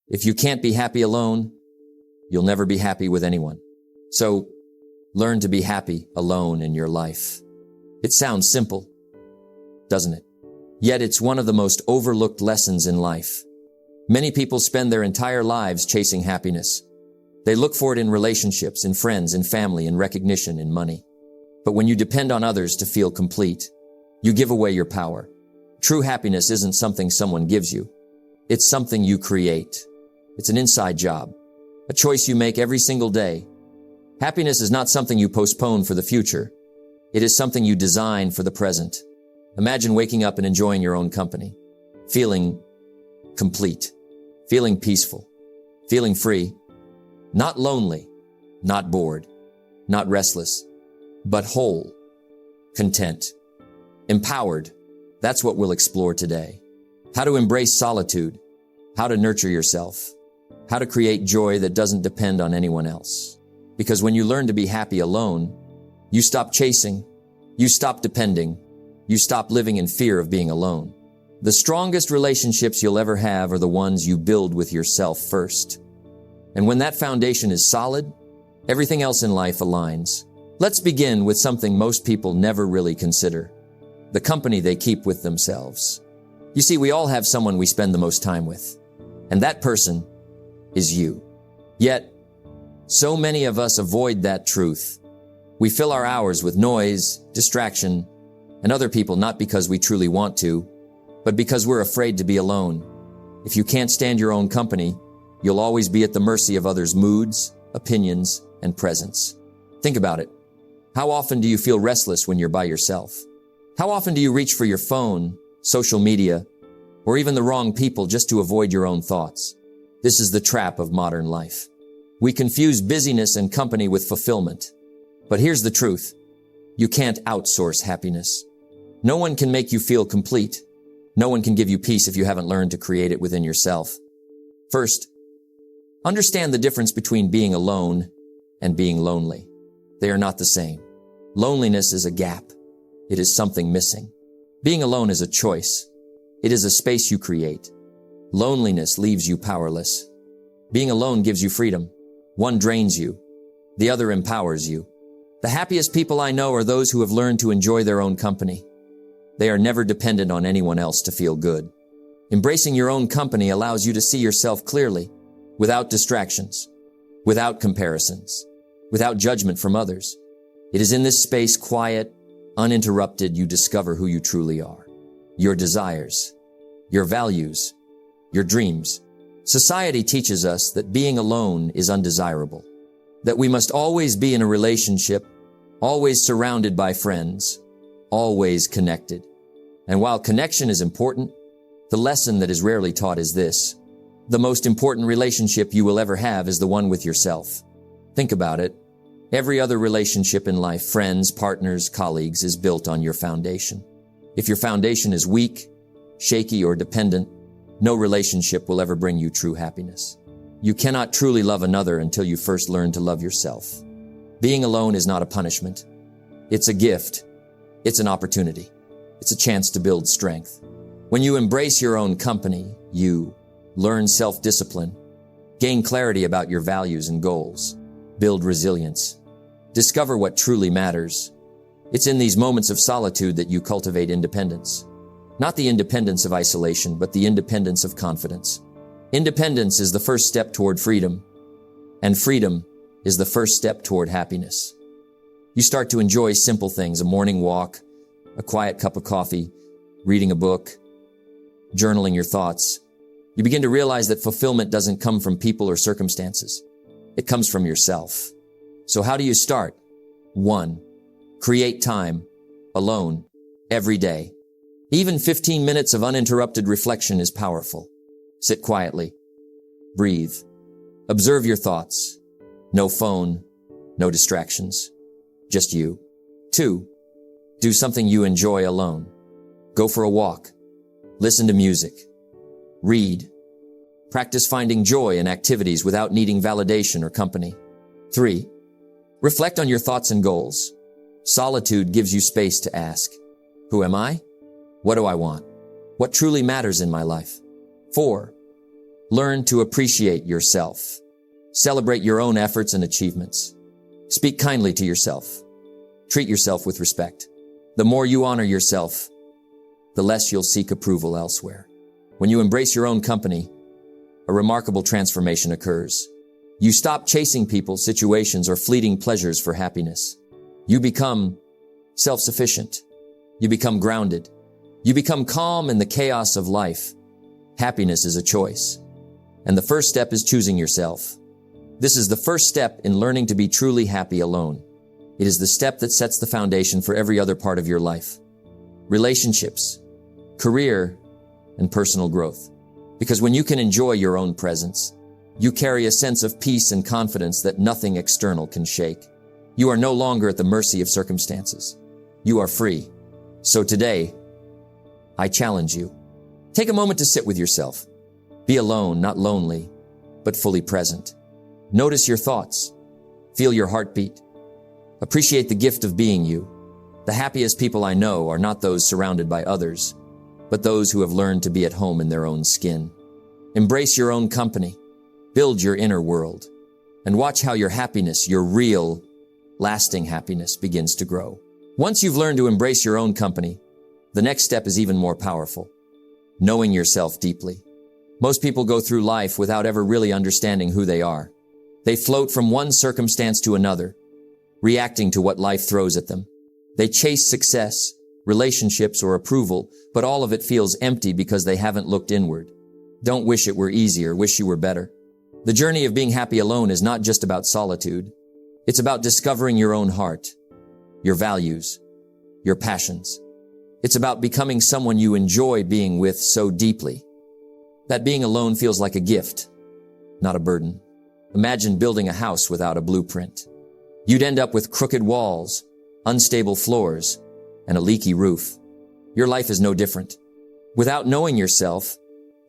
If you can't be happy alone, you'll never be happy with anyone. So, learn to be happy alone in your life. It sounds simple, doesn't it? Yet it's one of the most overlooked lessons in life. Many people spend their entire lives chasing happiness. They look for it in relationships, in friends, in family, in recognition, in money. But when you depend on others to feel complete, you give away your power. True happiness isn't something someone gives you. It's something you create. It's an inside job, a choice you make every single day. Happiness is not something you postpone for the future. It is something you design for the present. Imagine waking up and enjoying your own company, feeling complete, feeling peaceful, feeling free, not lonely, not bored, not restless, but whole, content, empowered. That's what we'll explore today. How to embrace solitude, how to nurture yourself, how to create joy that doesn't depend on anyone else. Because when you learn to be happy alone, you stop chasing, you stop depending, you stop living in fear of being alone. The strongest relationships you'll ever have are the ones you build with yourself first. And when that foundation is solid, everything else in life aligns. Let's begin with something most people never really consider: the company they keep with themselves. You see, we all have someone we spend the most time with, and that person is you. Yet, so many of us avoid that truth. We fill our hours with noise, distraction, and other people, not because we truly want to, but because we're afraid to be alone. If you can't stand your own company, you'll always be at the mercy of others' moods, opinions, and presence. Think about it. How often do you feel restless when you're by yourself? How often do you reach for your phone, social media, or even the wrong people just to avoid your own thoughts? This is the trap of modern life. We confuse busyness and company with fulfillment. But here's the truth. You can't outsource happiness. No one can make you feel complete. No one can give you peace if you haven't learned to create it within yourself. First, understand the difference between being alone and being lonely. They are not the same. Loneliness is a gap. It is something missing. Being alone is a choice. It is a space you create. Loneliness leaves you powerless. Being alone gives you freedom. One drains you. The other empowers you. The happiest people I know are those who have learned to enjoy their own company. They are never dependent on anyone else to feel good. Embracing your own company allows you to see yourself clearly, without distractions, without comparisons, without judgment from others. It is in this space, quiet, uninterrupted, you discover who you truly are. Your desires, your values, your dreams. Society teaches us that being alone is undesirable, that we must always be in a relationship, always surrounded by friends, always connected. And while connection is important, the lesson that is rarely taught is this: the most important relationship you will ever have is the one with yourself. Think about it. Every other relationship in life, friends, partners, colleagues, is built on your foundation. If your foundation is weak, shaky, or dependent, no relationship will ever bring you true happiness. You cannot truly love another until you first learn to love yourself. Being alone is not a punishment. It's a gift. It's an opportunity. It's a chance to build strength. When you embrace your own company, you learn self-discipline, gain clarity about your values and goals, build resilience, discover what truly matters. It's in these moments of solitude that you cultivate independence. Not the independence of isolation, but the independence of confidence. Independence is the first step toward freedom, and freedom is the first step toward happiness. You start to enjoy simple things: a morning walk, a quiet cup of coffee, reading a book, journaling your thoughts. You begin to realize that fulfillment doesn't come from people or circumstances. It comes from yourself. So how do you start? 1. Create time, alone, every day. Even 15 minutes of uninterrupted reflection is powerful. Sit quietly. Breathe. Observe your thoughts. No phone, no distractions. Just you. 2. Do something you enjoy alone. Go for a walk. Listen to music. Read. Practice finding joy in activities without needing validation or company. 3. Reflect on your thoughts and goals. Solitude gives you space to ask, who am I? What do I want? What truly matters in my life? 4. Learn to appreciate yourself. Celebrate your own efforts and achievements. Speak kindly to yourself. Treat yourself with respect. The more you honor yourself, the less you'll seek approval elsewhere. When you embrace your own company, a remarkable transformation occurs. You stop chasing people, situations, or fleeting pleasures for happiness. You become self-sufficient. You become grounded. You become calm in the chaos of life. Happiness is a choice. And the first step is choosing yourself. This is the first step in learning to be truly happy alone. It is the step that sets the foundation for every other part of your life. Relationships, career, and personal growth. Because when you can enjoy your own presence, you carry a sense of peace and confidence that nothing external can shake. You are no longer at the mercy of circumstances. You are free. So today, I challenge you. Take a moment to sit with yourself. Be alone, not lonely, but fully present. Notice your thoughts. Feel your heartbeat. Appreciate the gift of being you. The happiest people I know are not those surrounded by others, but those who have learned to be at home in their own skin. Embrace your own company. Build your inner world. And watch how your happiness, your real, lasting happiness, begins to grow. Once you've learned to embrace your own company, the next step is even more powerful. Knowing yourself deeply. Most people go through life without ever really understanding who they are. They float from one circumstance to another, reacting to what life throws at them. They chase success, relationships, or approval, but all of it feels empty because they haven't looked inward. Don't wish it were easier, wish you were better. The journey of being happy alone is not just about solitude. It's about discovering your own heart, your values, your passions. It's about becoming someone you enjoy being with so deeply that being alone feels like a gift, not a burden. Imagine building a house without a blueprint. You'd end up with crooked walls, unstable floors, and a leaky roof. Your life is no different. Without knowing yourself,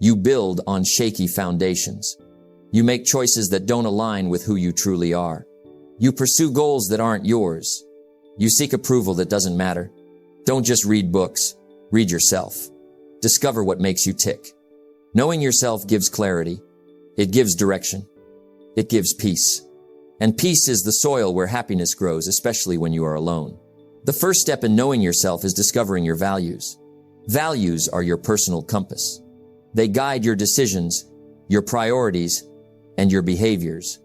you build on shaky foundations. You make choices that don't align with who you truly are. You pursue goals that aren't yours. You seek approval that doesn't matter. Don't just read books. Read yourself. Discover what makes you tick. Knowing yourself gives clarity. It gives direction. It gives peace. And peace is the soil where happiness grows, especially when you are alone. The first step in knowing yourself is discovering your values. Values are your personal compass. They guide your decisions, your priorities, and your behaviors.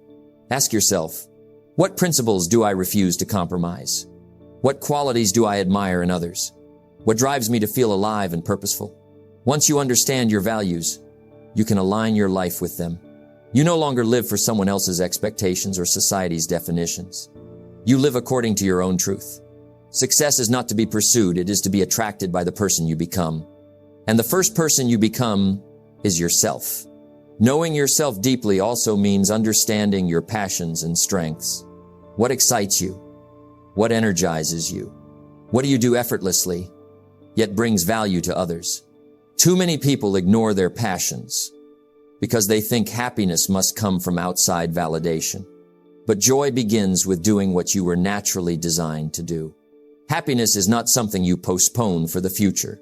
Ask yourself, what principles do I refuse to compromise? What qualities do I admire in others? What drives me to feel alive and purposeful? Once you understand your values, you can align your life with them. You no longer live for someone else's expectations or society's definitions. You live according to your own truth. Success is not to be pursued, it is to be attracted by the person you become. And the first person you become is yourself. Knowing yourself deeply also means understanding your passions and strengths. What excites you? What energizes you? What do you do effortlessly, yet brings value to others? Too many people ignore their passions because they think happiness must come from outside validation. But joy begins with doing what you were naturally designed to do. Happiness is not something you postpone for the future.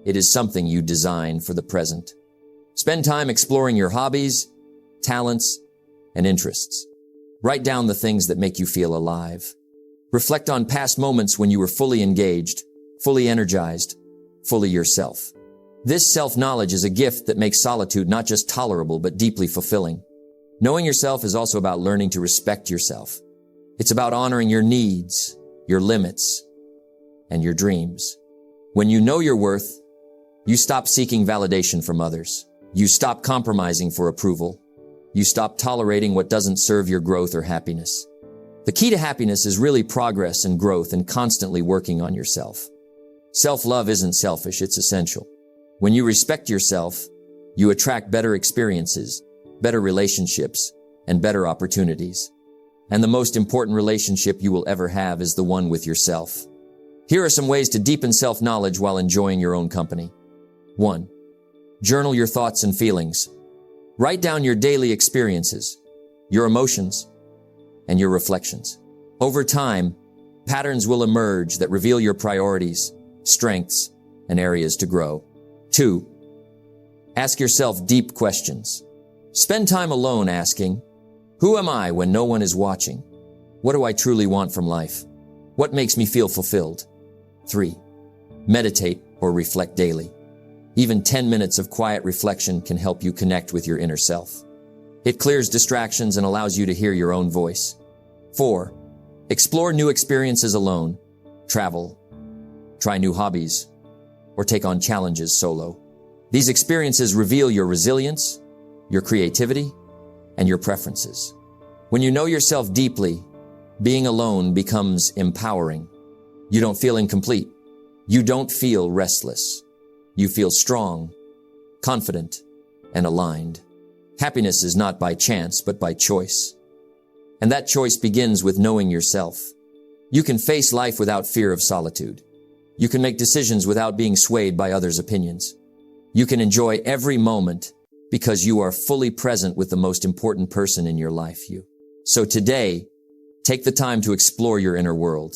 It is something you design for the present. Spend time exploring your hobbies, talents, and interests. Write down the things that make you feel alive. Reflect on past moments when you were fully engaged, fully energized, fully yourself. This self-knowledge is a gift that makes solitude not just tolerable, but deeply fulfilling. Knowing yourself is also about learning to respect yourself. It's about honoring your needs, your limits, and your dreams. When you know your worth, you stop seeking validation from others. You stop compromising for approval. You stop tolerating what doesn't serve your growth or happiness. The key to happiness is really progress and growth and constantly working on yourself. Self-love isn't selfish, it's essential. When you respect yourself, you attract better experiences, better relationships, and better opportunities. And the most important relationship you will ever have is the one with yourself. Here are some ways to deepen self-knowledge while enjoying your own company. 1. Journal your thoughts and feelings. Write down your daily experiences, your emotions, and your reflections. Over time, patterns will emerge that reveal your priorities, strengths, and areas to grow. 2. Ask yourself deep questions. Spend time alone asking, who am I when no one is watching? What do I truly want from life? What makes me feel fulfilled? 3. Meditate or reflect daily. Even 10 minutes of quiet reflection can help you connect with your inner self. It clears distractions and allows you to hear your own voice. 4. Explore new experiences alone. Travel, try new hobbies, or take on challenges solo. These experiences reveal your resilience, your creativity, and your preferences. When you know yourself deeply, being alone becomes empowering. You don't feel incomplete. You don't feel restless. You feel strong, confident, and aligned. Happiness is not by chance, but by choice. And that choice begins with knowing yourself. You can face life without fear of solitude. You can make decisions without being swayed by others' opinions. You can enjoy every moment because you are fully present with the most important person in your life, you. So today, take the time to explore your inner world.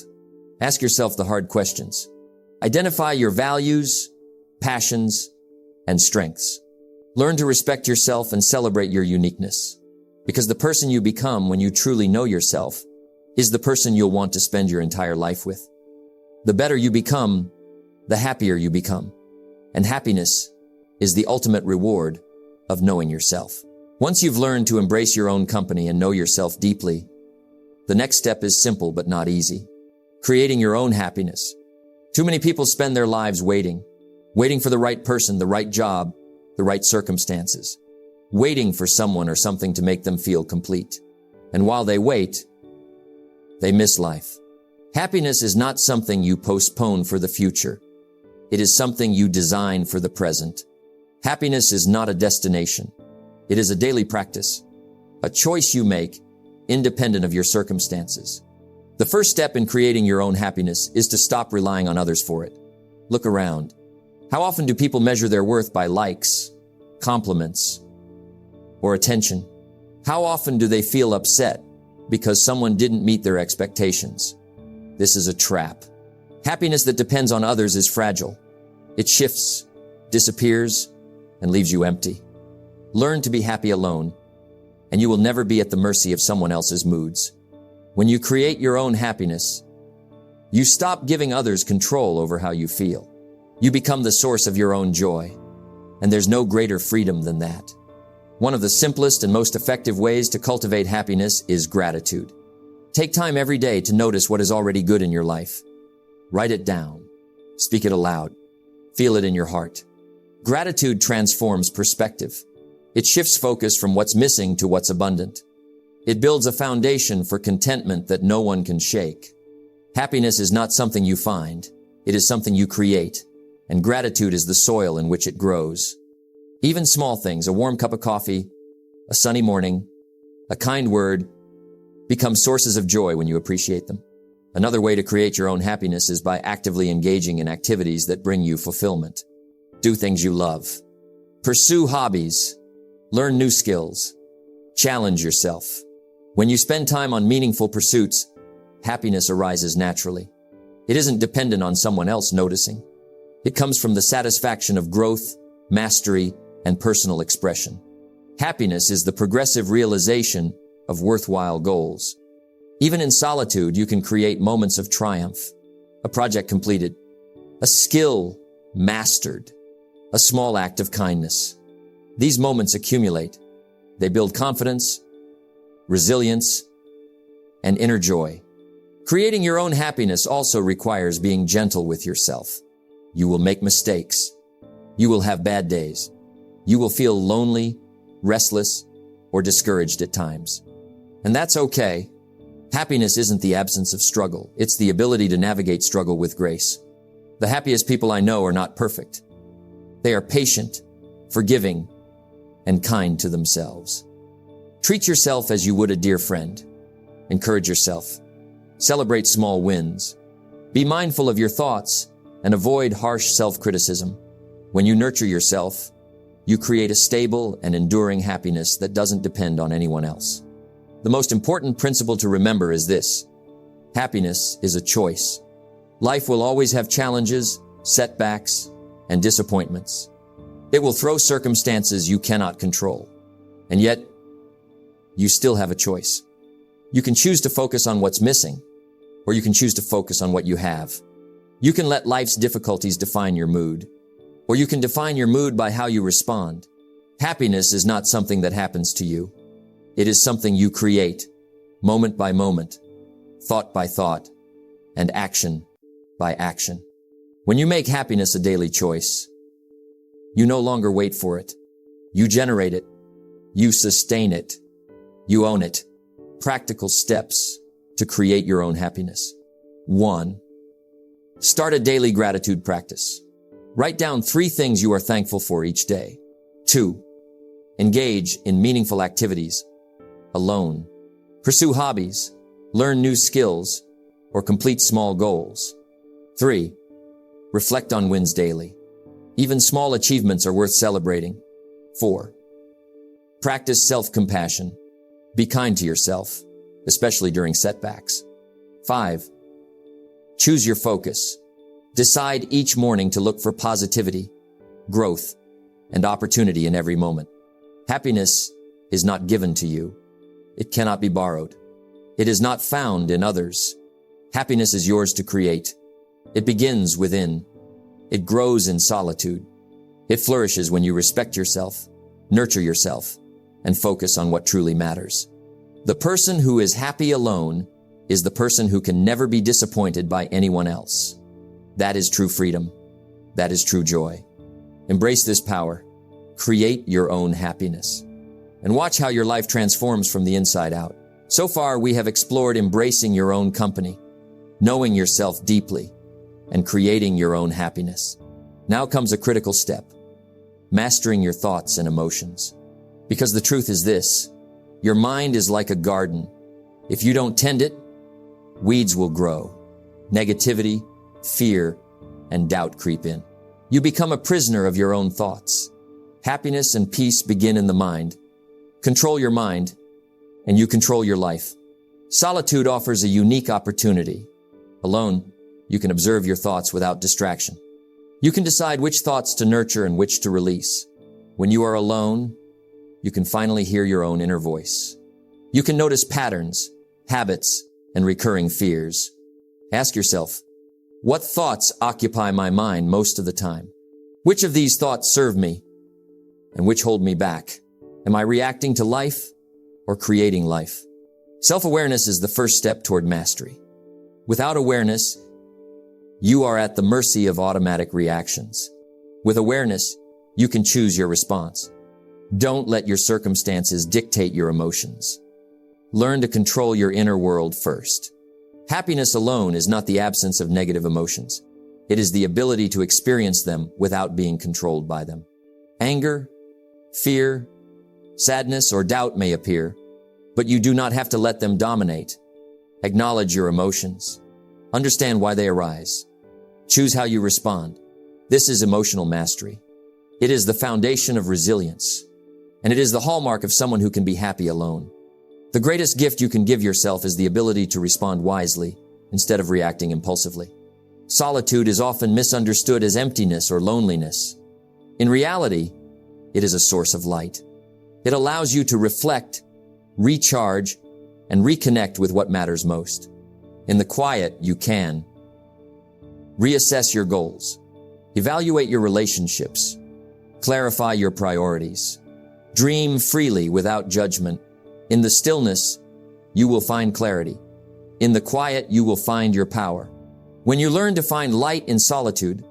Ask yourself the hard questions. Identify your values, passions, and strengths. Learn to respect yourself and celebrate your uniqueness. Because the person you become when you truly know yourself is the person you'll want to spend your entire life with. The better you become, the happier you become. And happiness is the ultimate reward of knowing yourself. Once you've learned to embrace your own company and know yourself deeply, the next step is simple but not easy. Creating your own happiness. Too many people spend their lives waiting for the right person, the right job, the right circumstances, waiting for someone or something to make them feel complete. And while they wait, they miss life. Happiness is not something you postpone for the future. It is something you design for the present. Happiness is not a destination. It is a daily practice, a choice you make independent of your circumstances. The first step in creating your own happiness is to stop relying on others for it. Look around. How often do people measure their worth by likes, compliments, or attention? How often do they feel upset because someone didn't meet their expectations? This is a trap. Happiness that depends on others is fragile. It shifts, disappears, and leaves you empty. Learn to be happy alone, and you will never be at the mercy of someone else's moods. When you create your own happiness, you stop giving others control over how you feel. You become the source of your own joy, and there's no greater freedom than that. One of the simplest and most effective ways to cultivate happiness is gratitude. Take time every day to notice what is already good in your life. Write it down. Speak it aloud. Feel it in your heart. Gratitude transforms perspective. It shifts focus from what's missing to what's abundant. It builds a foundation for contentment that no one can shake. Happiness is not something you find. It is something you create, and gratitude is the soil in which it grows. Even small things, a warm cup of coffee, a sunny morning, a kind word, become sources of joy when you appreciate them. Another way to create your own happiness is by actively engaging in activities that bring you fulfillment. Do things you love. Pursue hobbies. Learn new skills. Challenge yourself. When you spend time on meaningful pursuits, happiness arises naturally. It isn't dependent on someone else noticing. It comes from the satisfaction of growth, mastery, and personal expression. Happiness is the progressive realization of worthwhile goals. Even in solitude, you can create moments of triumph, a project completed, a skill mastered, a small act of kindness. These moments accumulate. They build confidence, resilience, and inner joy. Creating your own happiness also requires being gentle with yourself. You will make mistakes. You will have bad days. You will feel lonely, restless, or discouraged at times. And that's okay. Happiness isn't the absence of struggle. It's the ability to navigate struggle with grace. The happiest people I know are not perfect. They are patient, forgiving, and kind to themselves. Treat yourself as you would a dear friend. Encourage yourself. Celebrate small wins. Be mindful of your thoughts and avoid harsh self-criticism. When you nurture yourself, you create a stable and enduring happiness that doesn't depend on anyone else. The most important principle to remember is this: happiness is a choice. Life will always have challenges, setbacks, and disappointments. It will throw circumstances you cannot control. And yet, you still have a choice. You can choose to focus on what's missing, or you can choose to focus on what you have. You can let life's difficulties define your mood, or you can define your mood by how you respond. Happiness is not something that happens to you. It is something you create, moment by moment, thought by thought, and action by action. When you make happiness a daily choice, you no longer wait for it. You generate it. You sustain it. You own it. Practical steps to create your own happiness. 1. Start a daily gratitude practice. Write down 3 things you are thankful for each day. 2. Engage in meaningful activities alone. Pursue hobbies, learn new skills, or complete small goals. 3. Reflect on wins daily. Even small achievements are worth celebrating. 4. Practice self-compassion. Be kind to yourself, especially during setbacks. 5. Choose your focus. Decide each morning to look for positivity, growth, and opportunity in every moment. Happiness is not given to you. It cannot be borrowed. It is not found in others. Happiness is yours to create. It begins within. It grows in solitude. It flourishes when you respect yourself, nurture yourself, and focus on what truly matters. The person who is happy alone is the person who can never be disappointed by anyone else. That is true freedom. That is true joy. Embrace this power. Create your own happiness. And watch how your life transforms from the inside out. So far, we have explored embracing your own company, knowing yourself deeply, and creating your own happiness. Now comes a critical step, mastering your thoughts and emotions. Because the truth is this, your mind is like a garden. If you don't tend it, weeds will grow. Negativity, fear, and doubt creep in. You become a prisoner of your own thoughts. Happiness and peace begin in the mind. Control your mind, and you control your life. Solitude offers a unique opportunity. Alone, you can observe your thoughts without distraction. You can decide which thoughts to nurture and which to release. When you are alone, you can finally hear your own inner voice. You can notice patterns, habits, and recurring fears. Ask yourself, what thoughts occupy my mind most of the time? Which of these thoughts serve me, and which hold me back? Am I reacting to life or creating life? Self-awareness is the first step toward mastery. Without awareness, you are at the mercy of automatic reactions. With awareness, you can choose your response. Don't let your circumstances dictate your emotions. Learn to control your inner world first. Happiness alone is not the absence of negative emotions. It is the ability to experience them without being controlled by them. Anger, fear, sadness, or doubt may appear, but you do not have to let them dominate. Acknowledge your emotions. Understand why they arise. Choose how you respond. This is emotional mastery. It is the foundation of resilience, and it is the hallmark of someone who can be happy alone. The greatest gift you can give yourself is the ability to respond wisely instead of reacting impulsively. Solitude is often misunderstood as emptiness or loneliness. In reality, it is a source of light. It allows you to reflect, recharge, and reconnect with what matters most. In the quiet, you can reassess your goals, evaluate your relationships, clarify your priorities, dream freely without judgment. In the stillness, you will find clarity. In the quiet, you will find your power. When you learn to find light in solitude,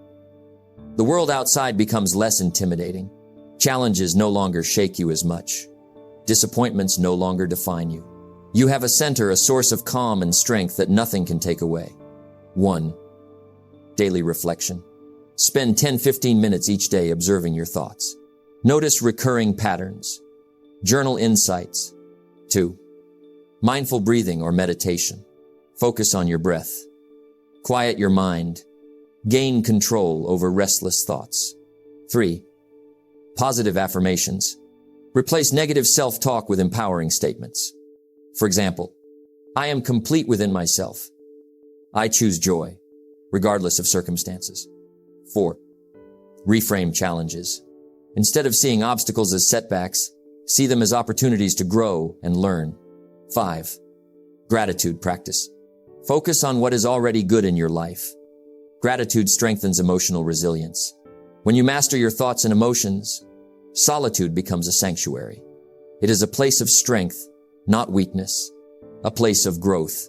the world outside becomes less intimidating. Challenges no longer shake you as much. Disappointments no longer define you. You have a center, a source of calm and strength that nothing can take away. 1. Daily reflection. Spend 10-15 minutes each day observing your thoughts. Notice recurring patterns. Journal insights. 2. Mindful breathing or meditation. Focus on your breath. Quiet your mind. Gain control over restless thoughts. 3. Positive affirmations. Replace negative self-talk with empowering statements. For example, I am complete within myself. I choose joy, regardless of circumstances. 4. Reframe challenges. Instead of seeing obstacles as setbacks, see them as opportunities to grow and learn. 5. Gratitude practice. Focus on what is already good in your life. Gratitude strengthens emotional resilience. When you master your thoughts and emotions, solitude becomes a sanctuary. It is a place of strength, not weakness. A place of growth,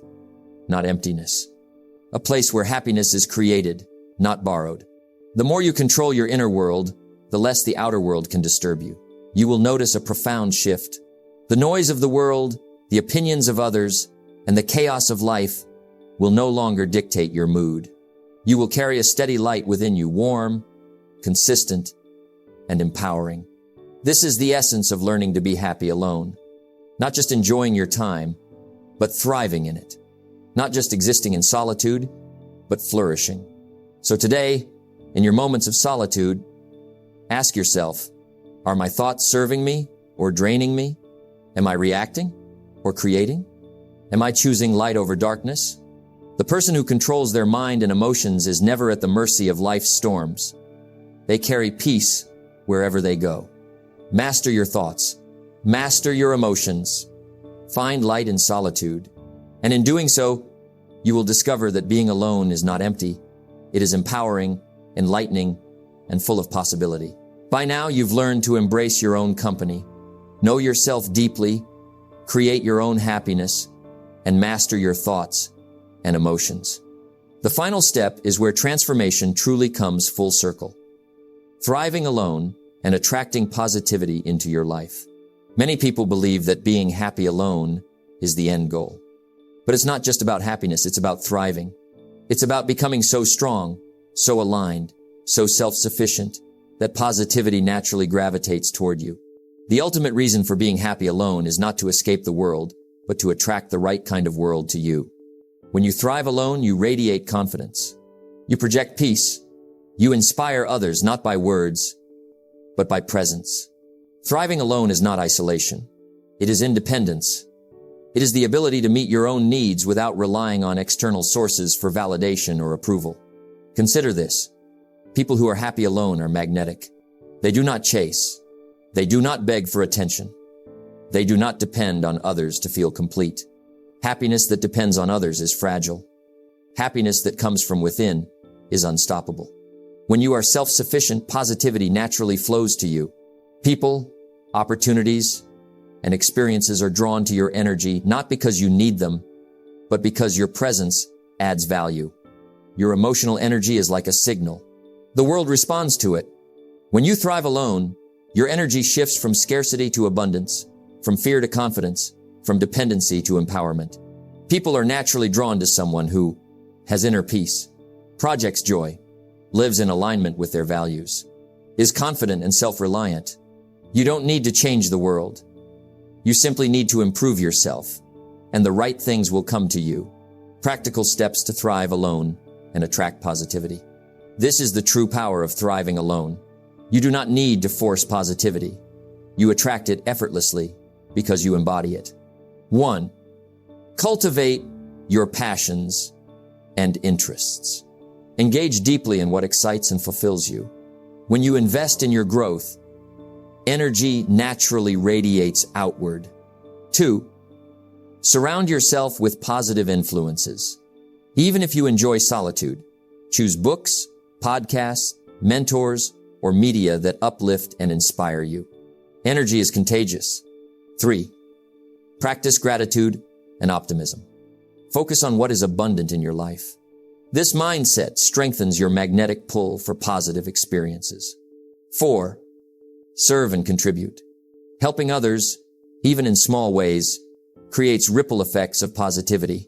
not emptiness. A place where happiness is created, not borrowed. The more you control your inner world, the less the outer world can disturb you. You will notice a profound shift. The noise of the world, the opinions of others, and the chaos of life will no longer dictate your mood. You will carry a steady light within you, warm, consistent, and empowering. This is the essence of learning to be happy alone. Not just enjoying your time, but thriving in it. Not just existing in solitude, but flourishing. So today, in your moments of solitude, ask yourself, are my thoughts serving me or draining me? Am I reacting or creating? Am I choosing light over darkness? The person who controls their mind and emotions is never at the mercy of life's storms. They carry peace wherever they go. Master your thoughts. Master your emotions. Find light in solitude. And in doing so, you will discover that being alone is not empty. It is empowering, enlightening, and full of possibility. By now, you've learned to embrace your own company, know yourself deeply, create your own happiness, and master your thoughts and emotions. The final step is where transformation truly comes full circle. Thriving alone and attracting positivity into your life. Many people believe that being happy alone is the end goal. But it's not just about happiness, it's about thriving. It's about becoming so strong, so aligned, so self-sufficient, that positivity naturally gravitates toward you. The ultimate reason for being happy alone is not to escape the world, but to attract the right kind of world to you. When you thrive alone, you radiate confidence. You project peace. You inspire others not by words, but by presence. Thriving alone is not isolation. It is independence. It is the ability to meet your own needs without relying on external sources for validation or approval. Consider this. People who are happy alone are magnetic. They do not chase. They do not beg for attention. They do not depend on others to feel complete. Happiness that depends on others is fragile. Happiness that comes from within is unstoppable. When you are self-sufficient, positivity naturally flows to you. People, opportunities, and experiences are drawn to your energy not because you need them, but because your presence adds value. Your emotional energy is like a signal. The world responds to it. When you thrive alone, your energy shifts from scarcity to abundance, from fear to confidence, from dependency to empowerment. People are naturally drawn to someone who has inner peace, projects joy, lives in alignment with their values, is confident and self-reliant. You don't need to change the world. You simply need to improve yourself, and the right things will come to you. Practical steps to thrive alone and attract positivity. This is the true power of thriving alone. You do not need to force positivity. You attract it effortlessly because you embody it. 1. Cultivate your passions and interests. Engage deeply in what excites and fulfills you. When you invest in your growth, energy naturally radiates outward. 2. Surround yourself with positive influences. Even if you enjoy solitude, choose books, podcasts, mentors, or media that uplift and inspire you. Energy is contagious. 3. Practice gratitude and optimism. Focus on what is abundant in your life. This mindset strengthens your magnetic pull for positive experiences. 4. Serve and contribute. Helping others, even in small ways, creates ripple effects of positivity.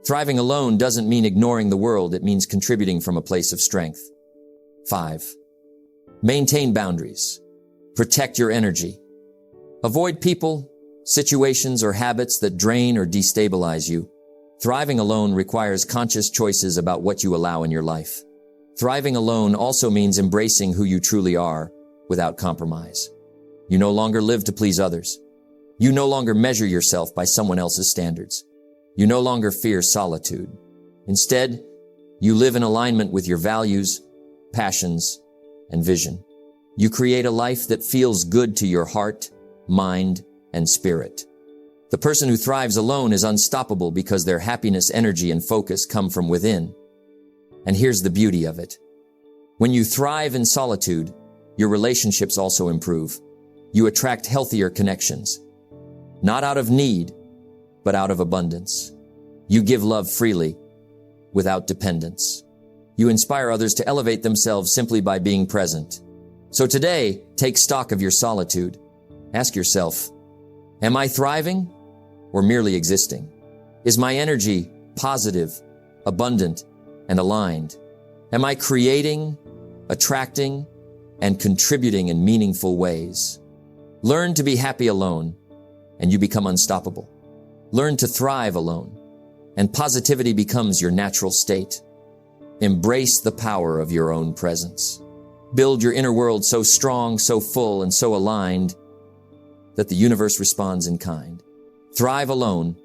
Thriving alone doesn't mean ignoring the world, it means contributing from a place of strength. 5. Maintain boundaries. Protect your energy. Avoid people, situations, or habits that drain or destabilize you. Thriving alone requires conscious choices about what you allow in your life. Thriving alone also means embracing who you truly are without compromise. You no longer live to please others. You no longer measure yourself by someone else's standards. You no longer fear solitude. Instead, you live in alignment with your values, passions, and vision. You create a life that feels good to your heart, mind, and spirit. The person who thrives alone is unstoppable because their happiness, energy, and focus come from within. And here's the beauty of it. When you thrive in solitude, your relationships also improve. You attract healthier connections, not out of need, but out of abundance. You give love freely, without dependence. You inspire others to elevate themselves simply by being present. So today, take stock of your solitude. Ask yourself, am I thriving or merely existing? Is my energy positive, abundant, and aligned? Am I creating, attracting, and contributing in meaningful ways? Learn to be happy alone, and you become unstoppable. Learn to thrive alone, and positivity becomes your natural state. Embrace the power of your own presence. Build your inner world so strong, so full, and so aligned that the universe responds in kind. Thrive alone,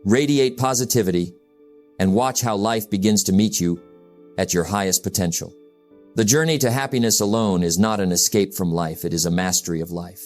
radiate positivity, and watch how life begins to meet you at your highest potential. The journey to happiness alone is not an escape from life, it is a mastery of life.